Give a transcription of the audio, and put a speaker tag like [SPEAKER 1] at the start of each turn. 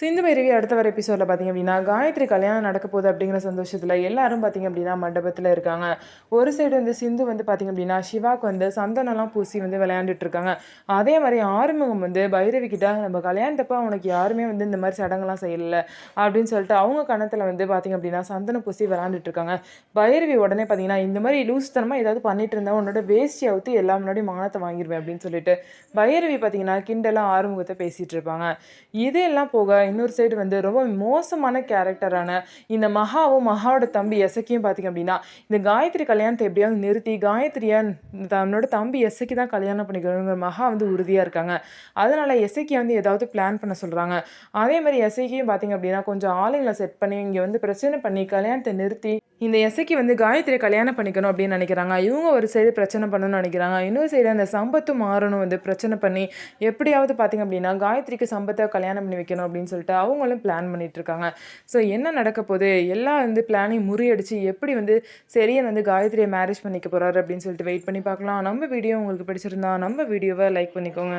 [SPEAKER 1] சிந்து பைரவி அடுத்த வர எபிசோடில் பார்த்திங்க அப்படின்னா காயத்ரி கல்யாணம் நடக்க போகுது அப்படிங்கிற சந்தோஷத்தில் எல்லாரும் பார்த்திங்க அப்படின்னா மண்டபத்தில் இருக்காங்க. ஒரு சைடு வந்து சிந்து வந்து பார்த்திங்க அப்படின்னா சிவாக்கு வந்து சந்தனம்லாம் பூசி வந்து விளையாண்டுட்டு இருக்காங்க. அதே மாதிரி ஆறுமுகம் வந்து பைரவி கிட்ட நம்ம கல்யாணத்தப்போ அவனுக்கு யாருமே வந்து இந்த மாதிரி சடங்கெல்லாம் செய்யலை அப்படின்னு சொல்லிட்டு அவங்க கணத்தில் வந்து பார்த்திங்க அப்படின்னா சந்தனம் பூசி விளையாண்டுட்டு இருக்காங்க. பைரவி உடனே பார்த்திங்கன்னா இந்த மாதிரி லூஸ்தனமாக ஏதாவது பண்ணிட்டு இருந்தால் உன்னோட வேஸ்டி அவுத்து எல்லா முன்னாடி மானத்தை வாங்கிடுவேன் அப்படின்னு சொல்லிட்டு பைரவி பார்த்திங்கன்னா கிண்டலாக ஆறுமுகத்தை பேசிகிட்டு இருப்பாங்க. இதெல்லாம் போக இன்னொரு சைடு வந்து ரொம்ப மோசமான கேரக்டரான இந்த மகாவும் மகாவோட தம்பி எசக்கியும் பார்த்திங்க அப்படின்னா இந்த காயத்ரி கல்யாணத்தை எப்படியாவது நிறுத்தி காயத்ரியை தன்னோட தம்பி எசக்கி தான் கல்யாணம் பண்ணிக்கணுங்கிற மகா வந்து உறுதியாக இருக்காங்க. அதனால் எசக்கியை வந்து ஏதாவது பிளான் பண்ண சொல்கிறாங்க. அதே மாதிரி எசக்கியும் பார்த்திங்க அப்படின்னா கொஞ்சம் ஆளுங்களை செட் பண்ணி இங்கே வந்து பிரச்சனை பண்ணி கல்யாணத்தை நிறுத்தி இந்த எசக்கி வந்து காயத்ரியை கல்யாணம் பண்ணிக்கணும் அப்படின்னு நினைக்கிறாங்க. இவங்க ஒரு சைடு பிரச்சனை பண்ணணும்னு நினைக்கிறாங்க. இன்னொரு சைடு அந்த சம்பத்து மாறணும் வந்து பிரச்சனை பண்ணி எப்படியாவது பார்த்திங்க அப்படின்னா காயத்ரிக்கு சம்பத்தை கல்யாணம் பண்ணி வைக்கணும் அப்படின்னு சொல்லிட்டு அவங்களும் பிளான் பண்ணிட்டு இருக்காங்க. ஸோ என்ன நடக்க போகுது எல்லாம் வந்து பிளானையும் முறியடிச்சு எப்படி வந்து சரியா வந்து காயத்ரியை மேரேஜ் பண்ணிக்க போகிறாரு அப்படின்னு சொல்லிட்டு வெயிட் பண்ணி பார்க்கலாம். நம்ம வீடியோ உங்களுக்கு பிடிச்சிருந்தா நம்ம வீடியோவை லைக் பண்ணிக்கோங்க.